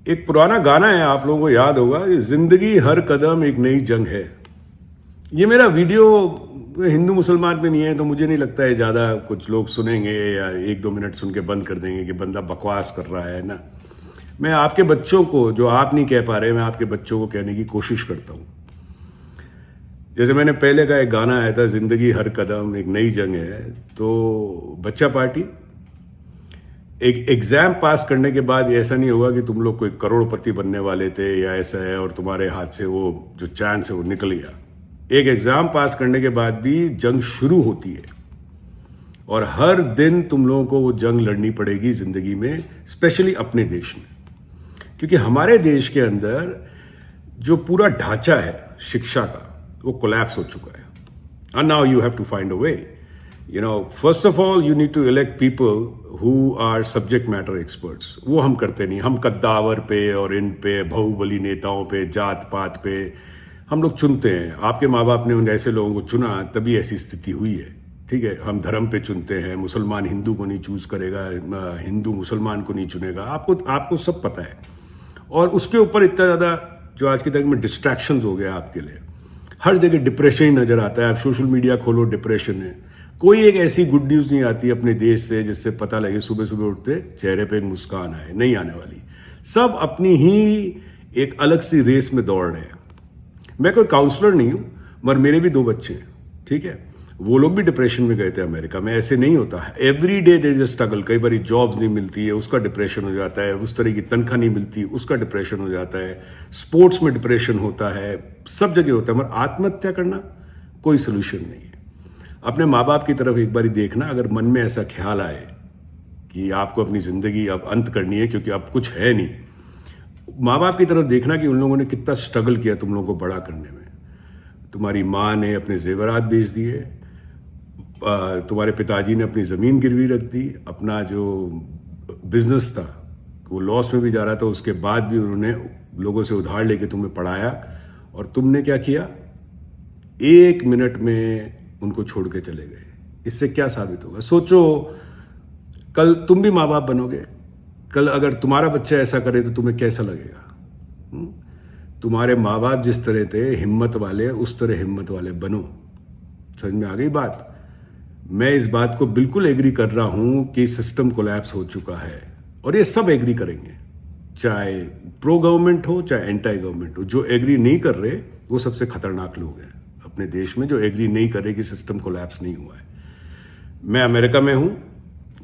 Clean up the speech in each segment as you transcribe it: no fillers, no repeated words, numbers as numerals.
एक पुराना गाना है, आप लोगों को याद होगा, कि जिंदगी हर कदम एक नई जंग है। ये मेरा वीडियो हिंदू मुसलमान पे नहीं है, तो मुझे नहीं लगता है ज़्यादा कुछ लोग सुनेंगे या 1-2 मिनट सुन के बंद कर देंगे कि बंदा बकवास कर रहा है ना। मैं आपके बच्चों को, जो आप नहीं कह पा रहे, मैं आपके बच्चों को कहने की कोशिश करता हूँ। जैसे मैंने पहले का एक गाना आया था, जिंदगी हर कदम एक नई जंग है, तो बच्चा पार्टी, एक एग्जाम पास करने के बाद ऐसा नहीं होगा कि तुम लोग कोई करोड़पति बनने वाले थे या ऐसा है और तुम्हारे हाथ से वो जो चांस है वो निकल गया। एक एग्जाम पास करने के बाद भी जंग शुरू होती है और हर दिन तुम लोगों को वो जंग लड़नी पड़ेगी जिंदगी में, स्पेशली अपने देश में, क्योंकि हमारे देश के अंदर जो पूरा ढांचा है शिक्षा का वो कोलैप्स हो चुका है। And now you have to find a way, you know, first of all you need to elect people who are subject matter experts। वो हम करते नहीं, हम कद्दावर पे और इन पे बाहुबली नेताओं पे, जात पात पे हम लोग चुनते हैं। आपके माँ बाप ने उन ऐसे लोगों को चुना, तभी ऐसी स्थिति हुई है। ठीक है, हम धर्म पे चुनते हैं, मुसलमान हिंदू को नहीं चूज करेगा, हिंदू मुसलमान को नहीं चुनेगा, आपको सब पता है। और उसके ऊपर इतना ज़्यादा जो आज की तारीख में डिस्ट्रैक्शंस हो गया आपके लिए, हर जगह डिप्रेशन ही नज़र आता है। आप सोशल मीडिया खोलो, डिप्रेशन है। कोई एक ऐसी गुड न्यूज़ नहीं आती अपने देश से जिससे पता लगे सुबह सुबह उठते चेहरे पे एक मुस्कान आए, नहीं आने वाली। सब अपनी ही एक अलग सी रेस में दौड़ रहे हैं। मैं कोई काउंसलर नहीं हूँ, मगर मेरे भी 2 बच्चे हैं। ठीक है, वो लोग भी डिप्रेशन में गए थे अमेरिका में। ऐसे नहीं होता है, every day there is a struggle. कई बार जॉब्स नहीं मिलती है, उसका डिप्रेशन हो जाता है। उस तरह की तनख्वाह नहीं मिलती, उसका डिप्रेशन हो जाता है। स्पोर्ट्स में डिप्रेशन होता है, सब जगह होता है। मगर आत्महत्या करना कोई सोल्यूशन नहीं है। अपने माँ बाप की तरफ एक बार देखना, अगर मन में ऐसा ख्याल आए कि आपको अपनी ज़िंदगी अब अंत करनी है क्योंकि अब कुछ है नहीं, माँ बाप की तरफ देखना कि उन लोगों ने कितना स्ट्रगल किया तुम लोगों को बड़ा करने में। तुम्हारी माँ ने अपने जेवरात बेच दिए, तुम्हारे पिताजी ने अपनी ज़मीन गिरवी रख दी, अपना जो बिजनेस था वो लॉस में भी जा रहा था, उसके बाद भी उन्होंने लोगों से उधार लेके तुम्हें पढ़ाया। और तुमने क्या किया? 1 मिनट में उनको छोड़ के चले गए। इससे क्या साबित होगा? सोचो, कल तुम भी माँ बाप बनोगे। कल अगर तुम्हारा बच्चा ऐसा करे तो तुम्हें कैसा लगेगा? तुम्हारे माँ बाप जिस तरह थे हिम्मत वाले, उस तरह हिम्मत वाले बनो। समझ में आ गई बात? मैं इस बात को बिल्कुल एग्री कर रहा हूं कि सिस्टम कोलैप्स हो चुका है, और ये सब एग्री करेंगे, चाहे प्रो गवर्नमेंट हो चाहे एंटी गवर्नमेंट हो। जो एग्री नहीं कर रहे वो सबसे खतरनाक लोग हैं अपने देश में, जो एग्री नहीं कर रहे कि सिस्टम कोलैप्स नहीं हुआ है। मैं अमेरिका में हूँ,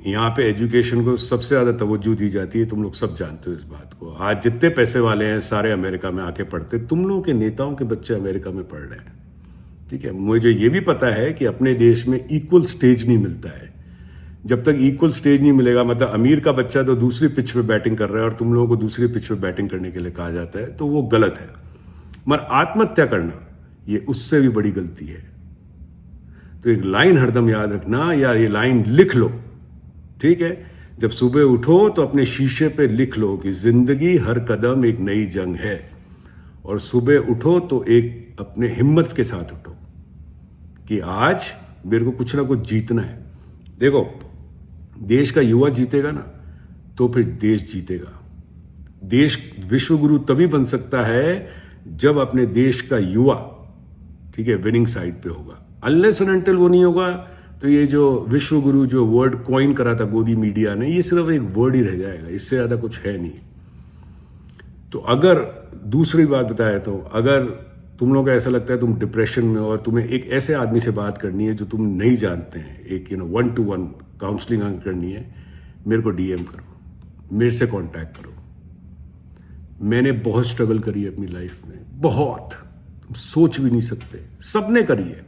यहाँ पे एजुकेशन को सबसे ज़्यादा तवज्जो दी जाती है। तुम लोग सब जानते हो इस बात को। आज जितने पैसे वाले हैं सारे अमेरिका में आके पढ़ते। तुम लोगों के नेताओं के बच्चे अमेरिका में पढ़ रहे हैं। ठीक है, मुझे ये भी पता है कि अपने देश में इक्वल स्टेज नहीं मिलता है। जब तक इक्वल स्टेज नहीं मिलेगा, मतलब अमीर का बच्चा तो दूसरी पिच पे बैटिंग कर रहा है और तुम लोगों को दूसरी पिच पे बैटिंग करने के लिए कहा जाता है, तो वो गलत है। मगर आत्महत्या करना ये उससे भी बड़ी गलती है। तो एक लाइन हरदम याद रखना, यार ये लाइन लिख लो। ठीक है, जब सुबह उठो तो अपने शीशे पे लिख लो कि जिंदगी हर कदम एक नई जंग है। और सुबह उठो तो एक अपने हिम्मत के साथ उठो कि आज मेरे को कुछ ना कुछ जीतना है। देखो, देश का युवा जीतेगा ना तो फिर देश जीतेगा। देश विश्व गुरु तभी बन सकता है जब अपने देश का युवा, ठीक है, विनिंग साइड पे होगा। अनलेस एंड अनटिल वो नहीं होगा तो ये जो विश्व गुरु जो वर्ड कॉइन करा था गोदी मीडिया ने, ये सिर्फ एक वर्ड ही रह जाएगा, इससे ज़्यादा कुछ है नहीं। तो अगर दूसरी बात बताए तो अगर तुम लोग को ऐसा लगता है तुम डिप्रेशन में और तुम्हें एक ऐसे आदमी से बात करनी है जो तुम नहीं जानते हैं, एक 1-to-1 काउंसलिंग करनी है, मेरे को DM करो, मेरे से कांटेक्ट करो। मैंने बहुत स्ट्रगल करी है अपनी लाइफ में, बहुत, तुम सोच भी नहीं सकते। सबने करी है।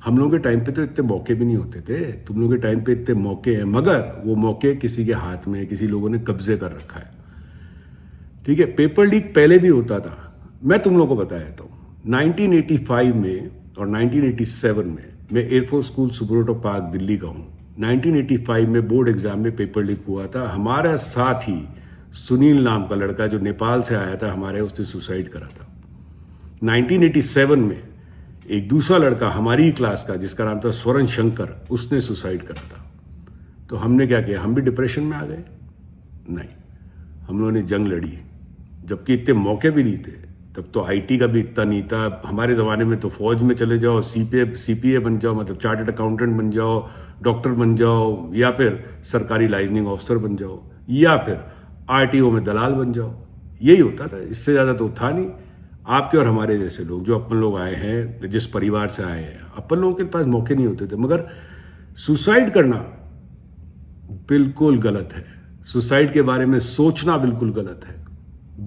हम लोगों के टाइम पे तो इतने मौके भी नहीं होते थे, तुम लोगों के टाइम पे इतने मौके हैं, मगर वो मौके किसी के हाथ में, किसी लोगों ने कब्जे कर रखा है। ठीक है, पेपर लीक पहले भी होता था। मैं तुम लोगों को बताया था 1985 में और 1987 में, मैं air force school Subroto park Delhi का हूँ। 1985 में बोर्ड एग्जाम में पेपर लीक हुआ था। हमारा साथ ही सुनील नाम का लड़का जो नेपाल से आया था हमारे, उसने सुसाइड करा था। 1987 में एक दूसरा लड़का हमारी क्लास का जिसका नाम था स्वरण शंकर, उसने सुसाइड करा था। तो हमने क्या किया? हम भी डिप्रेशन में आ गए? नहीं, हम लोगों ने जंग लड़ी। जबकि इतने मौके भी नहीं थे। तब तो आईटी का भी इतना नहीं था। हमारे ज़माने में तो फौज में चले जाओ, सीपीए बन जाओ, मतलब चार्टर्ड अकाउंटेंट बन जाओ, डॉक्टर बन जाओ, या फिर सरकारी लाइजनिंग ऑफिसर बन जाओ, या फिर आरटीओ में दलाल बन जाओ। यही होता था, इससे ज़्यादा तो था नहीं। आपके और हमारे जैसे लोग, जो अपन लोग आए हैं, जिस परिवार से आए हैं, अपन लोगों के पास मौके नहीं होते थे। मगर सुसाइड करना बिल्कुल गलत है। सुसाइड के बारे में सोचना बिल्कुल गलत है।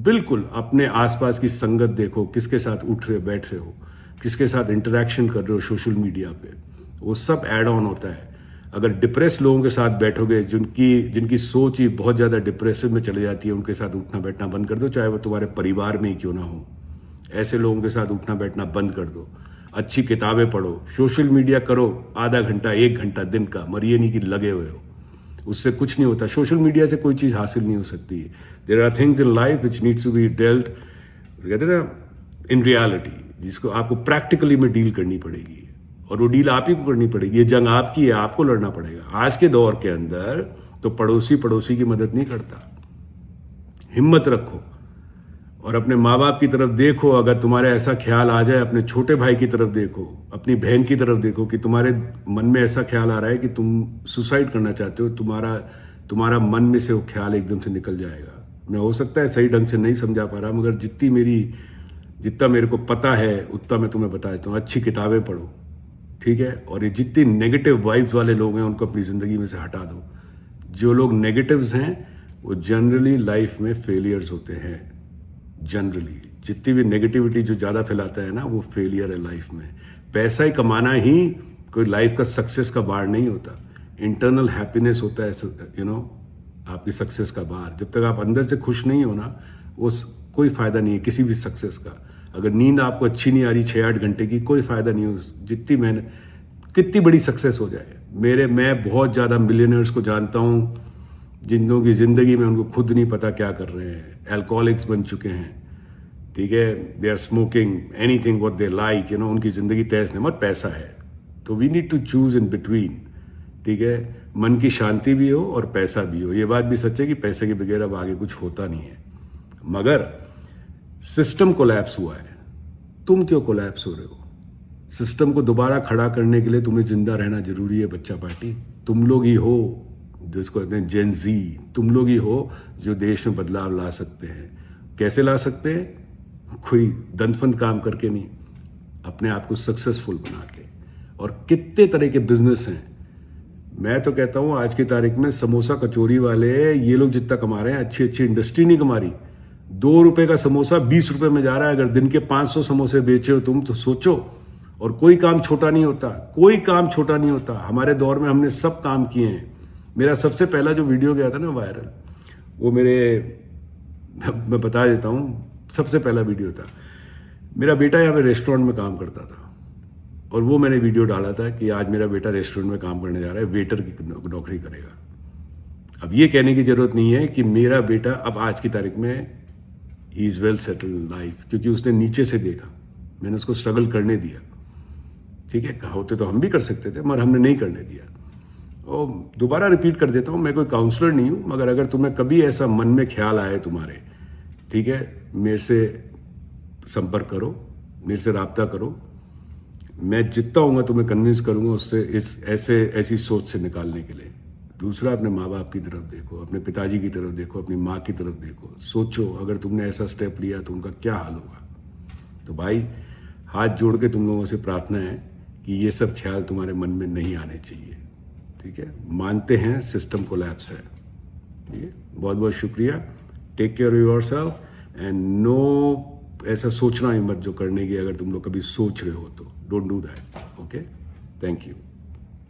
बिल्कुल अपने आसपास की संगत देखो, किसके साथ उठ रहे बैठ रहे हो, किसके साथ इंटरेक्शन कर रहे हो सोशल मीडिया पे, वो सब ऐड ऑन होता है। अगर डिप्रेस लोगों के साथ बैठोगे, जिनकी सोच ही बहुत ज़्यादा डिप्रेसिव में चले जाती है, उनके साथ उठना बैठना बंद कर दो, चाहे वो तुम्हारे परिवार में ही क्यों ना हो। ऐसे लोगों के साथ उठना बैठना बंद कर दो। अच्छी किताबें पढ़ो, सोशल मीडिया करो आधा घंटा 1 घंटा दिन का, मरिए नहीं कि लगे हुए हो, उससे कुछ नहीं होता। सोशल मीडिया से कोई चीज़ हासिल नहीं हो सकती। There are things in life which needs to be dealt, कहते हैं ना, इन रियलिटी, जिसको आपको प्रैक्टिकली में डील करनी पड़ेगी, और वो डील आप ही को करनी पड़ेगी। ये जंग आपकी है, आपको लड़ना पड़ेगा। आज के दौर के अंदर तो पड़ोसी की मदद नहीं करता। हिम्मत रखो और अपने माँ बाप की तरफ देखो। अगर तुम्हारे ऐसा ख्याल आ जाए, अपने छोटे भाई की तरफ देखो, अपनी बहन की तरफ देखो कि तुम्हारे मन में ऐसा ख्याल आ रहा है कि तुम सुसाइड करना चाहते हो, तुम्हारा मन में से वो ख्याल एकदम से निकल जाएगा। मैं हो सकता है सही ढंग से नहीं समझा पा रहा, मगर जितना मेरे को पता है उतना मैं तुम्हें बता देता हूँ। अच्छी किताबें पढ़ो, ठीक है। और ये जितनी नेगेटिव वाइब्स वाले लोग हैं, उनको अपनी ज़िंदगी में से हटा दो। जो लोग नेगेटिव्स हैं वो जनरली लाइफ में फेलियर्स होते हैं। जनरली जितनी भी नेगेटिविटी जो ज़्यादा फैलाता है ना, वो फेलियर है लाइफ में। पैसा ही कमाना ही कोई लाइफ का सक्सेस का बार नहीं होता। इंटरनल हैप्पीनेस होता है, आपकी सक्सेस का बार। जब तक आप अंदर से खुश नहीं हो ना, उस कोई फ़ायदा नहीं है किसी भी सक्सेस का। अगर नींद आपको अच्छी नहीं आ रही 6-8 घंटे की, कोई फ़ायदा नहीं हो, जितनी मेहनत, कितनी बड़ी सक्सेस हो जाए। मैं बहुत ज़्यादा मिलियनर्स को जानता हूँ जिन लोगों की ज़िंदगी में उनको खुद नहीं पता क्या कर रहे हैं, एल्कोहलिक्स बन चुके हैं, ठीक है। They are smoking anything what they like, उनकी ज़िंदगी तहस नमत पैसा है। तो we need to choose in between, ठीक है। मन की शांति भी हो और पैसा भी हो। ये बात भी सच है कि पैसे के बगैर अब आगे कुछ होता नहीं है। मगर सिस्टम कोलैप्स हुआ है, तुम क्यों कोलैप्स हो रहे हो? सिस्टम को दोबारा खड़ा करने के लिए तुम्हें जिंदा रहना जरूरी है बच्चा पार्टी। तुम लोग ही हो, जिसको कहते हैं जेन जी, तुम लोग ही हो जो देश में बदलाव ला सकते हैं। कैसे ला सकते हैं? कोई दंतफंद काम करके नहीं, अपने आप को सक्सेसफुल बना के। और कितने तरह के बिजनेस हैं। मैं तो कहता हूँ आज की तारीख में समोसा कचौरी वाले, ये लोग जितना कमा रहे हैं, अच्छी अच्छी इंडस्ट्री नहीं कमा रही। 2 रुपए का समोसा 20 रुपए में जा रहा है। अगर दिन के 500 समोसे बेचे हो तुम, तो सोचो। और कोई काम छोटा नहीं होता, कोई काम छोटा नहीं होता। हमारे दौर में हमने सब काम किए हैं। मेरा सबसे पहला जो वीडियो गया था ना वायरल, वो मैं बता देता हूँ, सबसे पहला वीडियो था। मेरा बेटा यहाँ पे रेस्टोरेंट में काम करता था, और वो मैंने वीडियो डाला था कि आज मेरा बेटा रेस्टोरेंट में काम करने जा रहा है, वेटर की नौकरी करेगा। अब ये कहने की ज़रूरत नहीं है कि मेरा बेटा अब आज की तारीख में he is well settled life, क्योंकि उसने नीचे से देखा, मैंने उसको स्ट्रगल करने दिया, ठीक है। होते तो हम भी कर सकते थे, मगर हमने नहीं करने दिया। और दोबारा रिपीट कर देता हूँ, मैं कोई काउंसलर नहीं हूँ, मगर अगर तुम्हें कभी ऐसा मन में ख्याल आए तुम्हारे, ठीक है, मेरे से संपर्क करो, मेरे से रब्ता करो। मैं जितना होऊंगा तुम्हें कन्विंस करूंगा उससे ऐसी सोच से निकालने के लिए। दूसरा, अपने माँ बाप की तरफ देखो, अपने पिताजी की तरफ देखो, अपनी माँ की तरफ देखो। सोचो अगर तुमने ऐसा स्टेप लिया तो उनका क्या हाल होगा। तो भाई, हाथ जोड़ के तुम लोगों से प्रार्थना है कि ये सब ख्याल तुम्हारे मन में नहीं आने चाहिए, ठीक है। मानते हैं सिस्टम कोलैप्स है, ठीक है। बहुत बहुत शुक्रिया। Take care of yourself and no ऐसा सोचना ही मत जो करने की, अगर तुम लोग कभी सोच रहे हो तो don't do that, okay. Thank you.